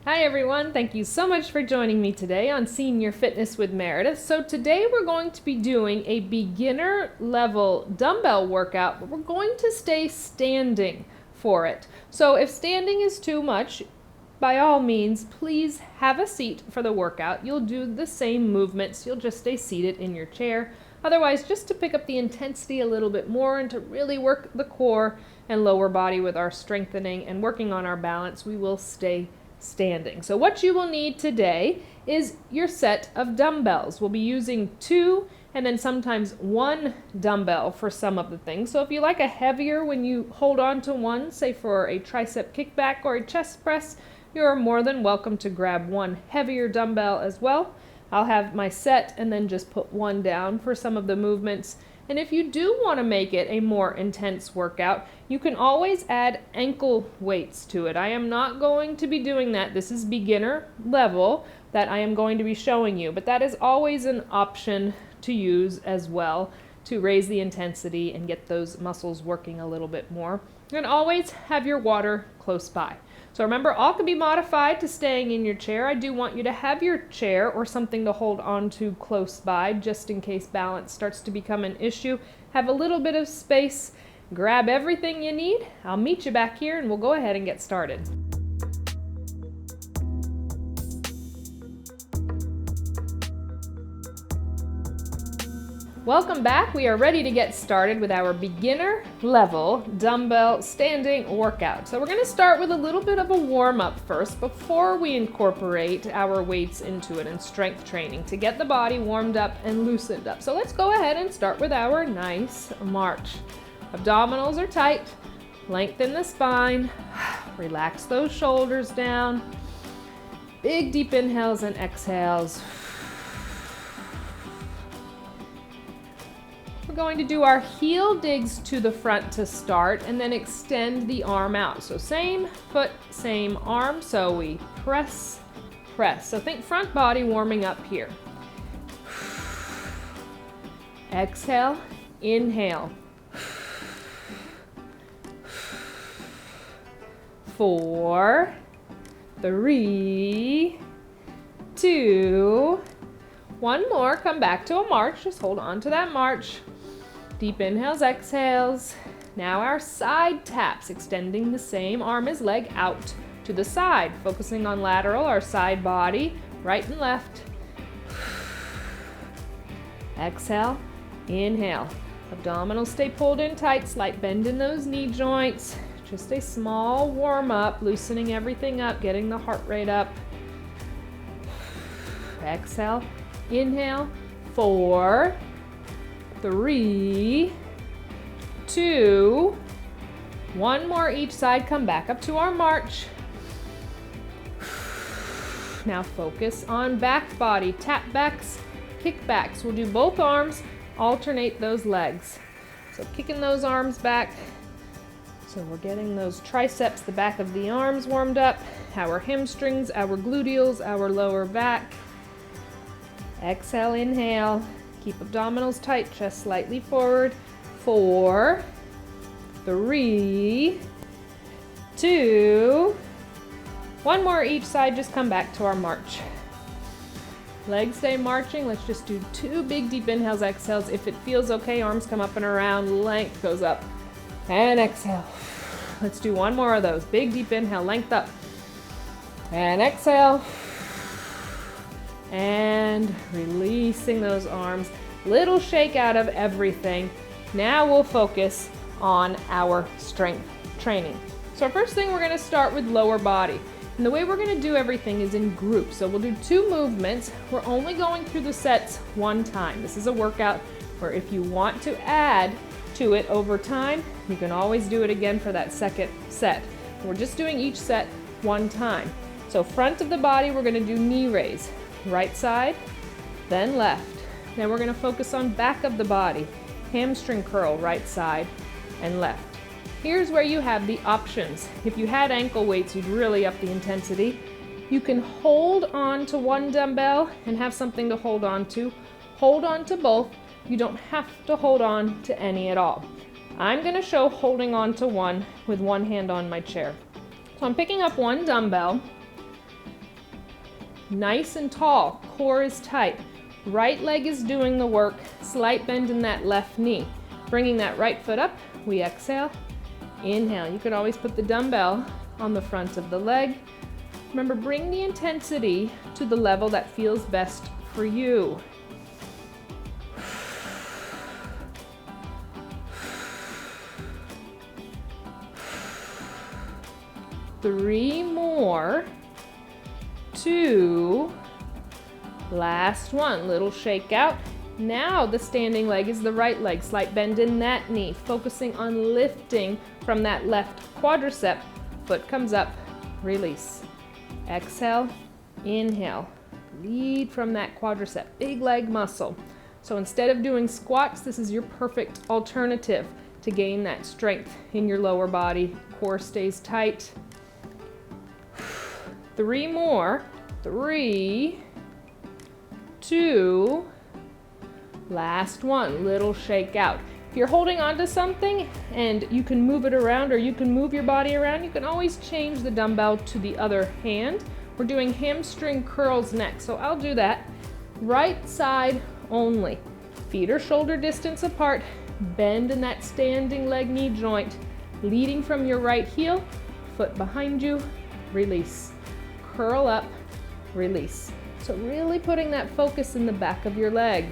Hi everyone, thank you so much for joining me today on Senior Fitness with Meredith. So today we're going to be doing a beginner level dumbbell workout, but we're going to stay standing for it. So if standing is too much, by all means, please have a seat for the workout. You'll do the same movements, you'll just stay seated in your chair. Otherwise, just to pick up the intensity a little bit more and to really work the core and lower body with our strengthening and working on our balance, we will stay standing. So what you will need today is your set of dumbbells. We'll be using 2 and then sometimes 1 dumbbell for some of the things. So if you like a heavier when you hold on to one, say for a tricep kickback or a chest press, you're more than welcome to grab 1 heavier dumbbell as well. I'll have my set and then just put 1 down for some of the movements. And if you do want to make it a more intense workout, you can always add ankle weights to it. I am not going to be doing that. This is beginner level that I am going to be showing you, but that is always an option to use as well to raise the intensity and get those muscles working a little bit more. And always have your water close by. So remember, all can be modified to staying in your chair. I do want you to have your chair or something to hold on to close by just in case balance starts to become an issue. Have a little bit of space, grab everything you need. I'll meet you back here and we'll go ahead and get started. Welcome back. We are ready to get started with our beginner level dumbbell standing workout. So we're going to start with a little bit of a warm-up first before we incorporate our weights into it and strength training to get the body warmed up and loosened up. So let's go ahead and start with our nice march. Abdominals are tight, lengthen the spine, relax those shoulders down, big deep inhales and exhales. We're going to do our heel digs to the front to start and then extend the arm out. So same foot, same arm. So we press, press. So think front body warming up here. Exhale, inhale. 4, 3, 2, 1 more. Come back to a march. Just hold on to that march. Deep inhales, exhales. Now our side taps, extending the same arm as leg out to the side, focusing on lateral, our side body, right and left. Exhale, inhale. Abdominals stay pulled in tight, slight bend in those knee joints. Just a small warm up, loosening everything up, getting the heart rate up. Exhale, inhale, 4, 3, 2, 1 more each side. Come back up to our march. Now focus on back body, tap backs, kick backs. We'll do both arms, alternate those legs. So kicking those arms back. So we're getting those triceps, the back of the arms warmed up, our hamstrings, our gluteals, our lower back. Exhale, inhale. Keep abdominals tight, chest slightly forward. 4, 3, 2, 1 more each side. Just come back to our march. Legs stay marching. Let's just do 2 big deep inhales, exhales. If it feels okay, arms come up and around, length goes up. And exhale. Let's do 1 more of those. Big deep inhale, length up. And exhale. And releasing those arms. Little shake out of everything. Now we'll focus on our strength training. So our first thing, we're going to start with lower body. And the way we're going to do everything is in groups. So we'll do 2 movements. We're only going through the sets 1 time. This is a workout where if you want to add to it over time, you can always do it again for that second set. We're just doing each set 1 time. So front of the body, we're going to do knee raise. Right side, then left. Then we're going to focus on back of the body, hamstring curl, right side and left. Here's where you have the options. If you had ankle weights, you'd really up the intensity. You can hold on to 1 dumbbell and have something to hold on to. Hold on to both. You don't have to hold on to any at all. I'm going to show holding on to 1 with 1 hand on my chair. So I'm picking up 1 dumbbell nice and tall, core is tight. Right leg is doing the work, slight bend in that left knee. Bringing that right foot up, we exhale, inhale. You could always put the dumbbell on the front of the leg. Remember, bring the intensity to the level that feels best for you. Three more. 2. Last one, little shake out. Now the standing leg is the right leg, slight bend in that knee, focusing on lifting from that left quadricep. Foot comes up, release. Exhale, inhale. Lead from that quadricep, big leg muscle. So instead of doing squats, this is your perfect alternative to gain that strength in your lower body. Core stays tight. 3 more. 3, 2, last one, little shake out. If you're holding on to something and you can move it around or you can move your body around, you can always change the dumbbell to the other hand. We're doing hamstring curls next, so I'll do that. Right side only. Feet are shoulder distance apart. Bend in that standing leg knee joint. Leading from your right heel, foot behind you, release. Curl up, release. So really putting that focus in the back of your leg.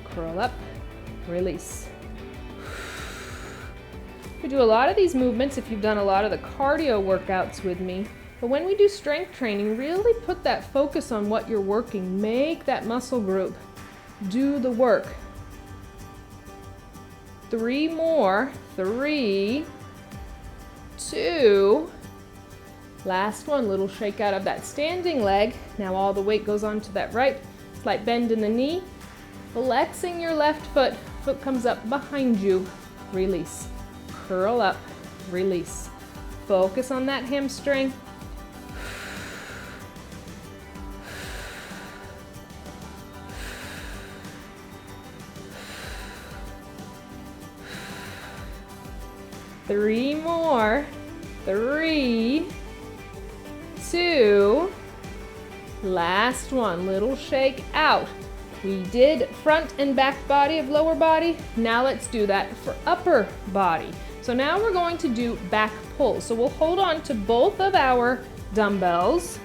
Curl up, release. We do a lot of these movements if you've done a lot of the cardio workouts with me. But when we do strength training, really put that focus on what you're working. Make that muscle group do the work. 3 more. 3, 2, last one, little shake out of that standing leg. Now all the weight goes onto that right, slight bend in the knee. Flexing your left foot, foot comes up behind you, release. Curl up, release. Focus on that hamstring. Three more. 3, 2, last one, little shake out. We did front and back body of lower body. Now let's do that for upper body. So now we're going to do back pulls. So we'll hold on to both of our dumbbells.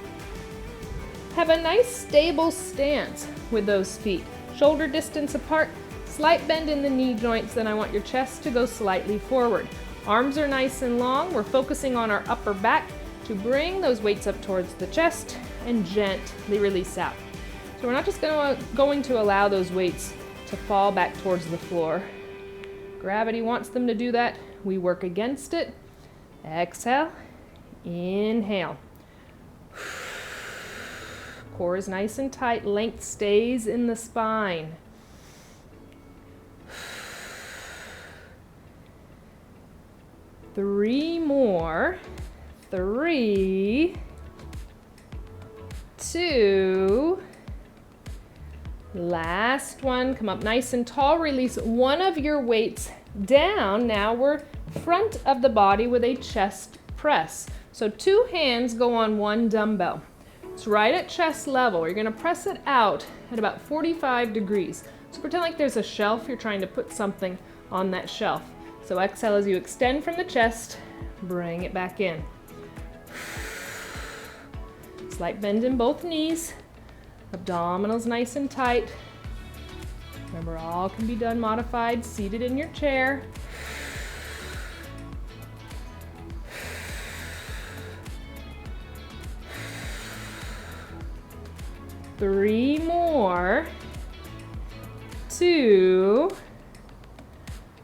Have a nice stable stance with those feet. Shoulder distance apart, slight bend in the knee joints, then I want your chest to go slightly forward. Arms are nice and long. We're focusing on our upper back to bring those weights up towards the chest and gently release out. So we're not just going to allow those weights to fall back towards the floor. Gravity wants them to do that. We work against it. Exhale, inhale. Core is nice and tight. Length stays in the spine. Three more. 3, 2, last one. Come up nice and tall. Release one of your weights down. Now we're front of the body with a chest press. So 2 hands go on 1 dumbbell. It's right at chest level. You're going to press it out at about 45 degrees. So pretend like there's a shelf. You're trying to put something on that shelf. So exhale as you extend from the chest. Bring it back in. Slight bend in both knees. Abdominals nice and tight. Remember, all can be done modified, seated in your chair. Three more. 2.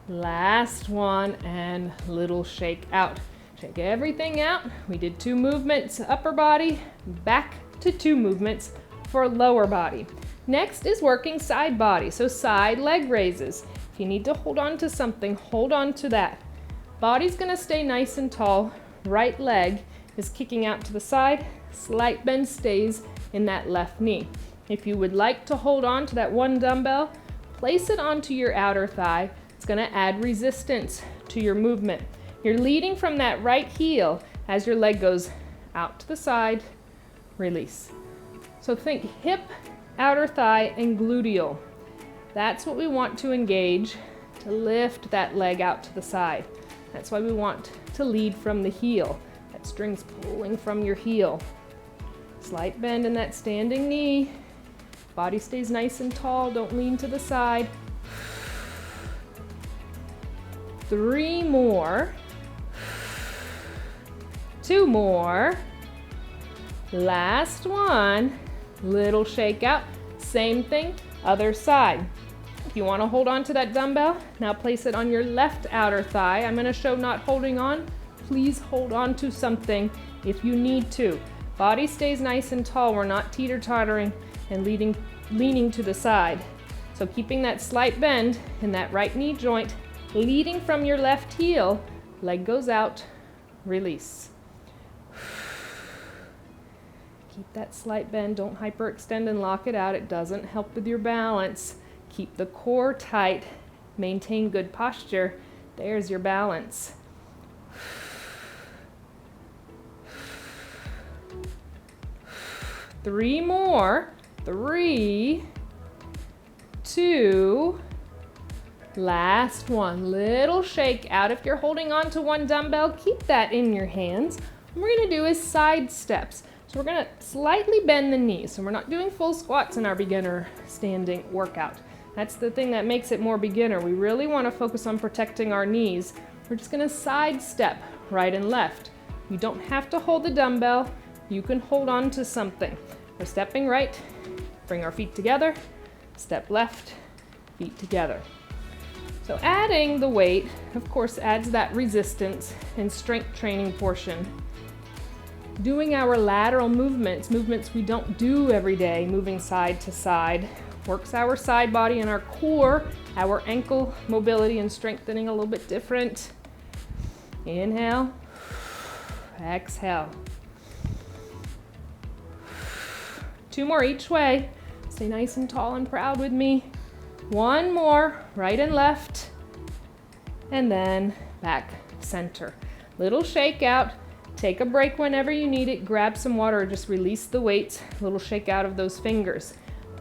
Last one, and little shake out. Shake everything out. We did 2 movements, upper body, back to 2 movements for lower body. Next is working side body, so side leg raises. If you need to hold on to something, hold on to that. Body's gonna stay nice and tall. Right leg is kicking out to the side. Slight bend stays in that left knee. If you would like to hold on to that 1 dumbbell, place it onto your outer thigh. It's gonna add resistance to your movement. You're leading from that right heel as your leg goes out to the side, release. So think hip, outer thigh, and gluteal. That's what we want to engage to lift that leg out to the side. That's why we want to lead from the heel. That string's pulling from your heel. Slight bend in that standing knee. Body stays nice and tall, don't lean to the side. 3 more. 2 more. Last one. Little shake out. Same thing, other side. If you want to hold on to that dumbbell, now place it on your left outer thigh. I'm going to show not holding on. Please hold on to something if you need to. Body stays nice and tall. We're not teeter-tottering and leaning to the side. So keeping that slight bend in that right knee joint, leading from your left heel, leg goes out, release. Keep that slight bend, don't hyperextend and lock it out. It doesn't help with your balance. Keep the core tight, maintain good posture. There's your balance. Three more. 3, 2, last one. Little shake out. If you're holding on to one dumbbell, keep that in your hands. What we're going to do is side steps. So we're going to slightly bend the knees. So we're not doing full squats in our beginner standing workout. That's the thing that makes it more beginner. We really want to focus on protecting our knees. We're just going to side step right and left. You don't have to hold the dumbbell. You can hold on to something. We're stepping right. Bring our feet together, step left, feet together. So adding the weight, of course, adds that resistance and strength training portion. Doing our lateral movements we don't do every day, moving side to side, works our side body and our core, our ankle mobility and strengthening a little bit different. Inhale, exhale. 2 more each way. Stay nice and tall and proud with me. 1 more, right and left. And then back center. Little shake out. Take a break whenever you need it. Grab some water or just release the weights. Little shake out of those fingers.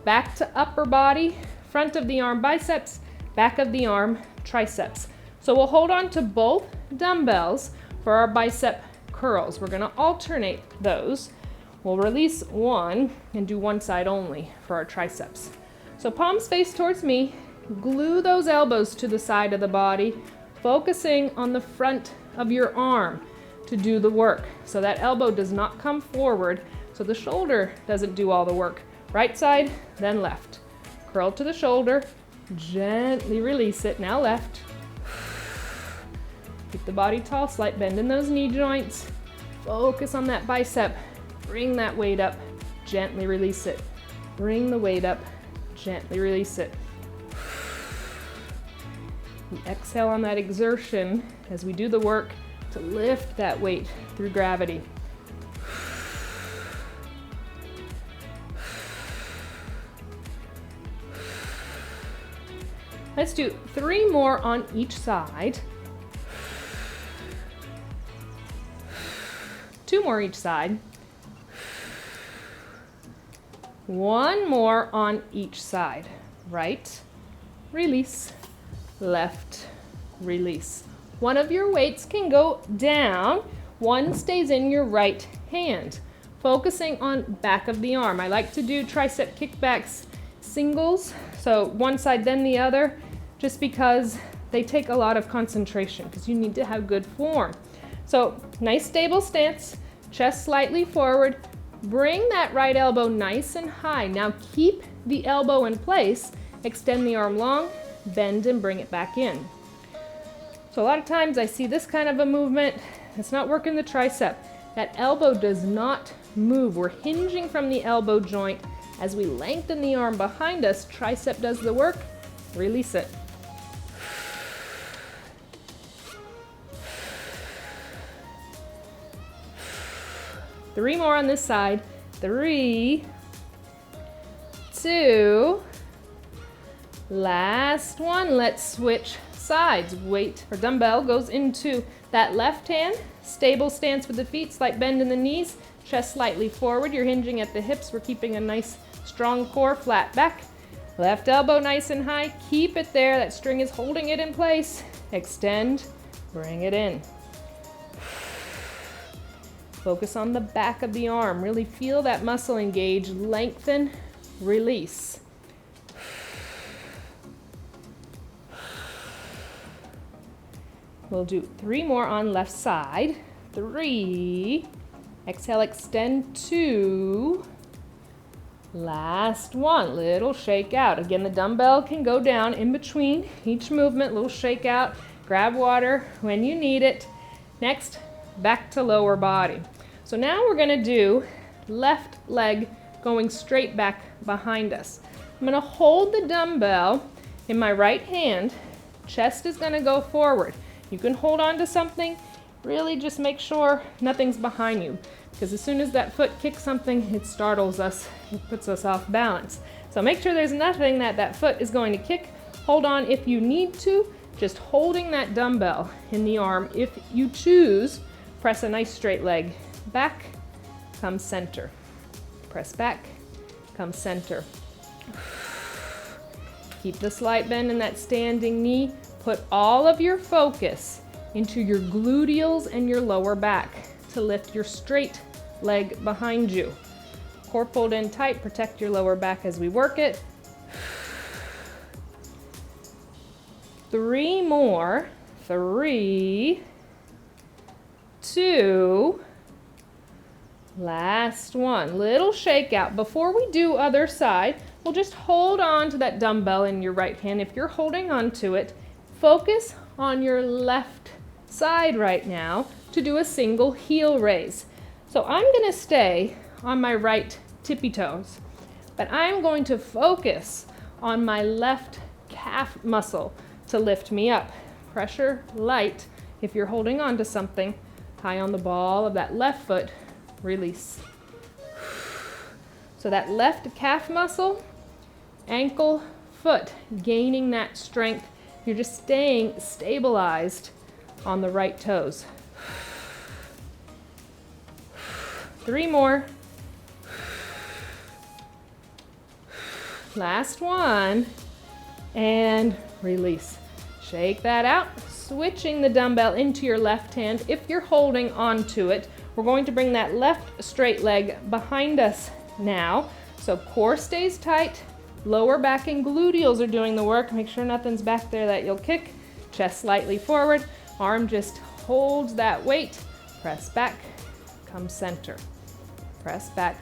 Back to upper body, front of the arm biceps, back of the arm triceps. So we'll hold on to both dumbbells for our bicep curls. We're gonna alternate those. We'll release one and do one side only for our triceps. So palms face towards me, glue those elbows to the side of the body, focusing on the front of your arm to do the work. So that elbow does not come forward, so the shoulder doesn't do all the work. Right side, then left. Curl to the shoulder, gently release it, now left. Keep the body tall, slight bend in those knee joints. Focus on that bicep. Bring that weight up, gently release it. Bring the weight up, gently release it. We exhale on that exertion as we do the work to lift that weight through gravity. Let's do 3 more on each side. 2 more each side. 1 more on each side. Right, release, left, release. One of your weights can go down, one stays in your right hand. Focusing on back of the arm. I like to do tricep kickbacks singles, so one side then the other, just because they take a lot of concentration because you need to have good form. So nice stable stance, chest slightly forward. Bring that right elbow nice and high. Now keep the elbow in place, extend the arm long, bend and bring it back in. So a lot of times I see this kind of a movement. It's not working the tricep. That elbow does not move. We're hinging from the elbow joint. As we lengthen the arm behind us, tricep does the work. Release it. Three more on this side. 3, 2, last one. Let's switch sides. Weight or dumbbell goes into that left hand. Stable stance with the feet, slight bend in the knees. Chest slightly forward, you're hinging at the hips. We're keeping a nice strong core, flat back. Left elbow nice and high, keep it there. That string is holding it in place. Extend, bring it in. Focus on the back of the arm. Really feel that muscle engage, lengthen, release. We'll do 3 more on left side. 3. Exhale, extend 2. Last one, little shake out. Again, the dumbbell can go down in between each movement, little shake out. Grab water when you need it. Next, back to lower body. So now we're gonna do left leg going straight back behind us. I'm gonna hold the dumbbell in my right hand. Chest is gonna go forward. You can hold on to something, really just make sure nothing's behind you, because as soon as that foot kicks something, it startles us, it puts us off balance. So make sure there's nothing that foot is going to kick. Hold on if you need to, just holding that dumbbell in the arm. If you choose, press a nice straight leg. Back, come center. Press back, come center. Keep the slight bend in that standing knee. Put all of your focus into your gluteals and your lower back to lift your straight leg behind you. Core pulled in tight, protect your lower back as we work it. 3 more. 3, 2, last one. Little shake out. Before we do other side, we'll just hold on to that dumbbell in your right hand. If you're holding on to it, focus on your left side right now to do a single heel raise. So I'm going to stay on my right tippy toes, but I'm going to focus on my left calf muscle to lift me up. Pressure light. If you're holding on to something, high on the ball of that left foot, release. So that left calf muscle, ankle, foot, gaining that strength. You're just staying stabilized on the right toes. 3 more. Last one. And release. Shake that out. Switching the dumbbell into your left hand. If you're holding onto it, we're going to bring that left straight leg behind us now. So core stays tight. Lower back and gluteals are doing the work. Make sure nothing's back there that you'll kick. Chest slightly forward. Arm just holds that weight. Press back, come center. Press back,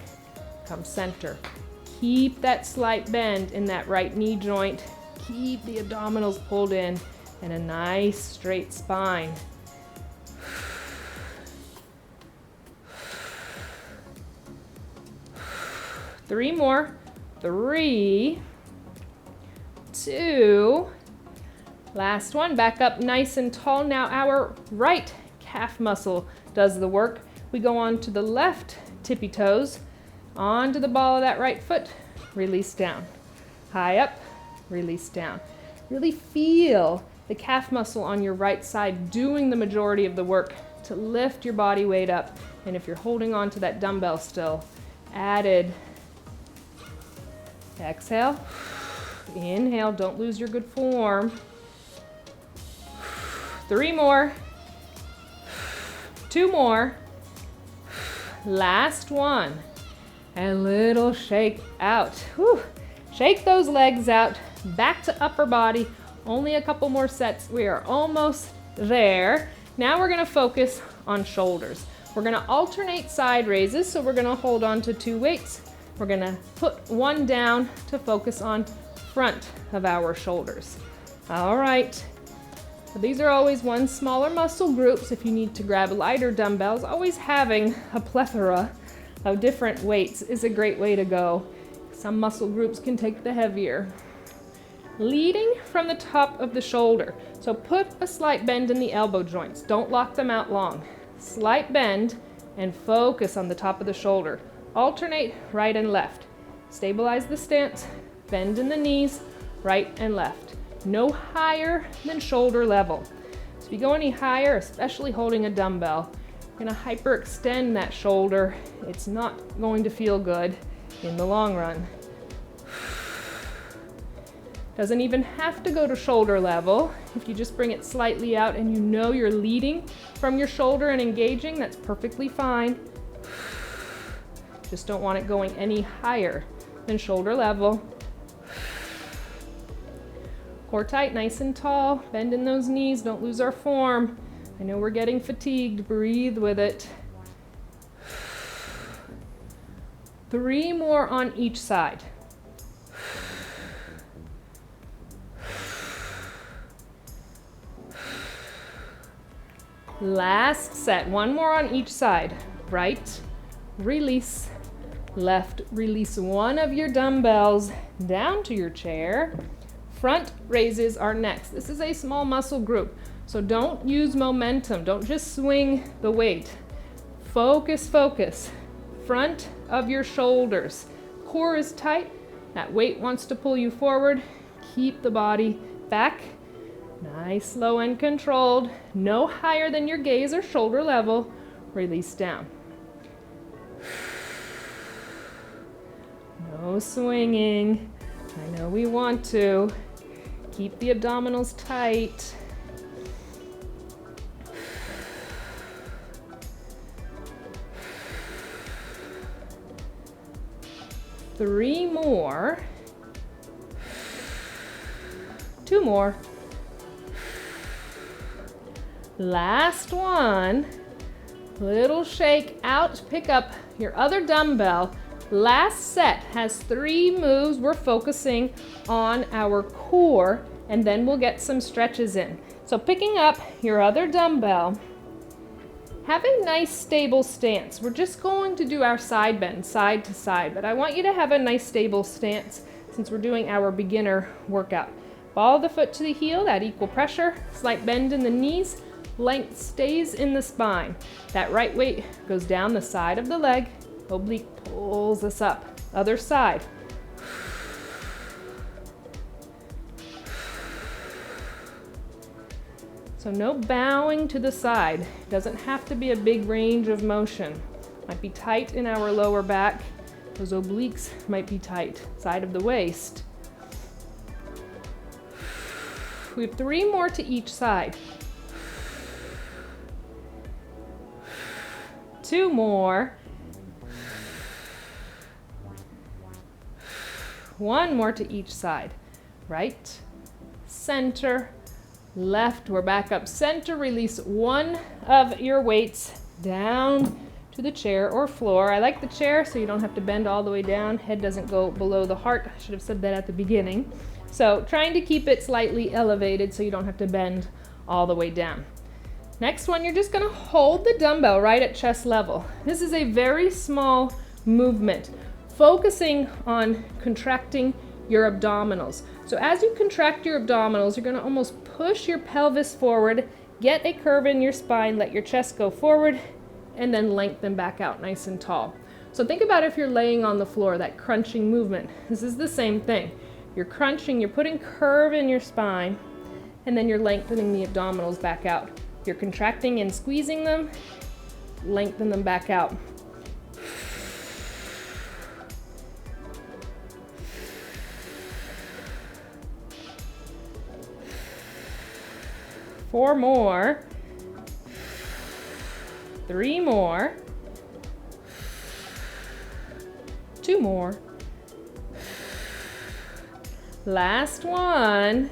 come center. Keep that slight bend in that right knee joint. Keep the abdominals pulled in and a nice straight spine. Three more. 3, 2, last one. Back up nice and tall. Now our right calf muscle does the work. We go on to the left tippy toes, onto the ball of that right foot, release down. High up, release down. Really feel the calf muscle on your right side doing the majority of the work to lift your body weight up. And if you're holding on to that dumbbell still, added. Exhale, inhale, don't lose your good form. 3 more, 2 more, last one, and little shake out. Whew. Shake those legs out, back to upper body, only a couple more sets. We are almost there. Now we're gonna focus on shoulders. We're gonna alternate side raises, so we're gonna hold on to 2 weights. We're gonna put one down to focus on front of our shoulders. All right, so these are always one smaller muscle groups. If you need to grab lighter dumbbells, always having a plethora of different weights is a great way to go. Some muscle groups can take the heavier. Leading from the top of the shoulder. So put a slight bend in the elbow joints. Don't lock them out long. Slight bend and focus on the top of the shoulder. Alternate right and left. Stabilize the stance, bend in the knees, right and left. No higher than shoulder level. So if you go any higher, especially holding a dumbbell, You're gonna hyperextend that shoulder. It's not going to feel good in the long run. Doesn't even have to go to shoulder level. If you just bring it slightly out and you know you're leading from your shoulder and engaging, that's perfectly fine. Just don't want it going any higher than shoulder level. Core tight, nice and tall. Bend in those knees, don't lose our form. I know we're getting fatigued, breathe with it. 3 more on each side. Last set, 1 more on each side. Right, release. Left, release one of your dumbbells down to your chair. Front raises are next. This is a small muscle group, so don't use momentum. Don't just swing the weight. Focus, focus. Front of your shoulders. Core is tight. That weight wants to pull you forward. Keep the body back. Nice, slow and controlled. No higher than your gaze or shoulder level. Release down. No swinging. I know we want to. Keep the abdominals tight. Three more. 2 more. Last one. Little shake out, pick up your other dumbbell. Last set has 3 moves. We're focusing on our core, and then we'll get some stretches in. So picking up your other dumbbell, have a nice stable stance. We're just going to do our side bend, side to side, but I want you to have a nice stable stance since we're doing our beginner workout. Ball the foot to the heel, that equal pressure, slight bend in the knees, length stays in the spine. That right weight goes down the side of the leg, oblique pulls us up. Other side. So no bowing to the side. Doesn't have to be a big range of motion. Might be tight in our lower back. Those obliques might be tight. Side of the waist. We have 3 more to each side. 2 more. 1 more to each side. Right, center, left. We're back up center. Release one of your weights down to the chair or floor. I like the chair so you don't have to bend all the way down. Head doesn't go below the heart. I should have said that at the beginning. So trying to keep it slightly elevated so you don't have to bend all the way down. Next one, you're just going to hold the dumbbell right at chest level. This is a very small movement, focusing on contracting your abdominals. So as you contract your abdominals, you're going to almost push your pelvis forward, get a curve in your spine, let your chest go forward, and then lengthen back out nice and tall. So think about if you're laying on the floor, that crunching movement. This is the same thing. You're crunching, you're putting curve in your spine, and then you're lengthening the abdominals back out. You're contracting and squeezing them, lengthen them back out. Four more. 3 more. 2 more. Last one.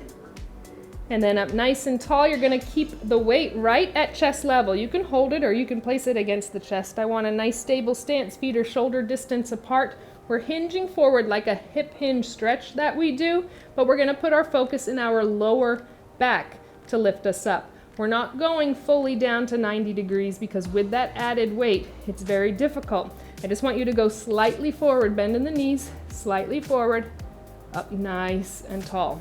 And then up nice and tall, you're going to keep the weight right at chest level. You can hold it or you can place it against the chest. I want a nice stable stance, feet are shoulder distance apart. We're hinging forward like a hip hinge stretch that we do, but we're going to put our focus in our lower back to lift us up. We're not going fully down to 90 degrees because with that added weight, it's very difficult. I just want you to go slightly forward, bend in the knees, slightly forward, up nice and tall.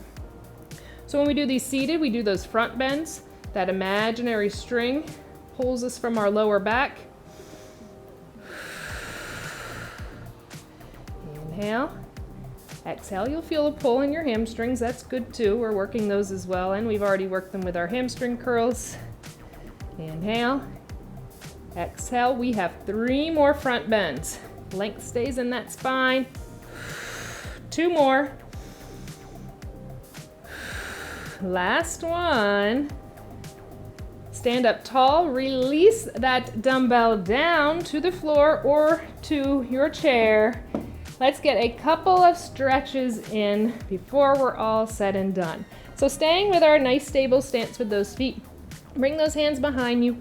So when we do these seated, we do those front bends. That imaginary string pulls us from our lower back. Inhale. Exhale, you'll feel a pull in your hamstrings. That's good too. We're working those as well, and we've already worked them with our hamstring curls. Inhale. Exhale, we have 3 more front bends. Length stays in that spine. 2 more. Last one. Stand up tall, release that dumbbell down to the floor or to your chair. Let's get a couple of stretches in before we're all said and done. So staying with our nice stable stance with those feet, bring those hands behind you,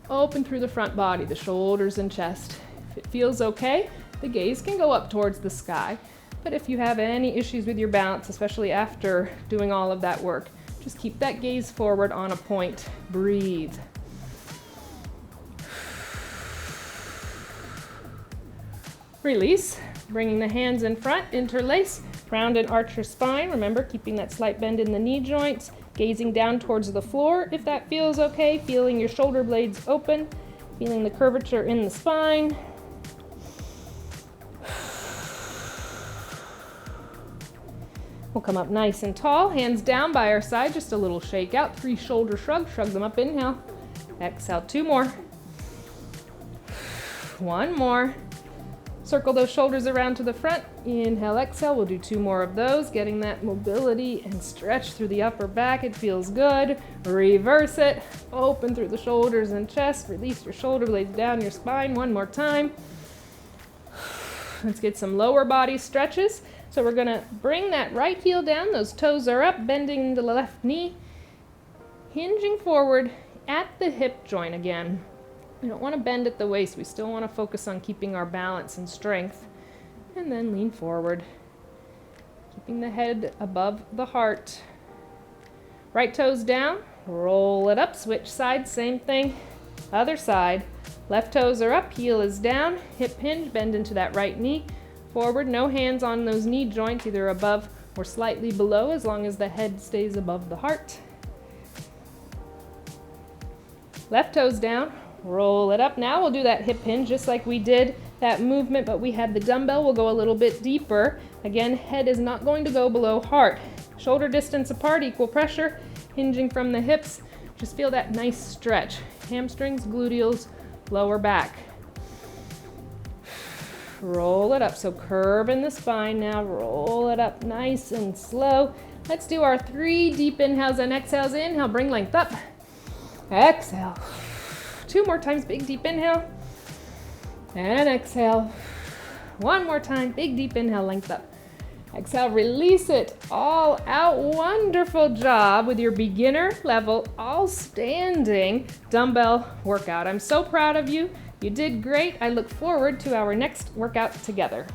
open through the front body, the shoulders and chest. If it feels okay, the gaze can go up towards the sky. But if you have any issues with your balance, especially after doing all of that work, just keep that gaze forward on a point. Breathe. Release. Bringing the hands in front, interlace, round and arch your spine. Remember, keeping that slight bend in the knee joints, gazing down towards the floor if that feels okay, feeling your shoulder blades open, feeling the curvature in the spine. We'll come up nice and tall, hands down by our side, just a little shake out, 3 shoulder shrugs, shrug them up, inhale. Exhale, 2 more. 1 more. Circle those shoulders around to the front. Inhale, exhale. We'll do 2 more of those, getting that mobility and stretch through the upper back. It feels good. Reverse it. Open through the shoulders and chest. Release your shoulder blades down your spine. 1 more time. Let's get some lower body stretches. So we're going to bring that right heel down. Those toes are up, bending the left knee, hinging forward at the hip joint again. We don't want to bend at the waist. We still want to focus on keeping our balance and strength. And then lean forward, keeping the head above the heart. Right toes down, roll it up, switch sides, same thing. Other side. Left toes are up, heel is down, hip hinge, bend into that right knee. Forward, no hands on those knee joints, either above or slightly below, as long as the head stays above the heart. Left toes down. Roll it up. Now we'll do that hip hinge just like we did that movement, but we had the dumbbell. We'll go a little bit deeper. Again, head is not going to go below heart. Shoulder distance apart, equal pressure, hinging from the hips. Just feel that nice stretch. Hamstrings, gluteals, lower back. Roll it up. So curve in the spine now. Roll it up nice and slow. Let's do our 3 deep inhales and exhales. Inhale, bring length up. Exhale. 2 more times, big deep inhale, and exhale. 1 more time, big deep inhale, length up. Exhale, release it all out. Wonderful job with your beginner level, all standing dumbbell workout. I'm so proud of you. You did great. I look forward to our next workout together.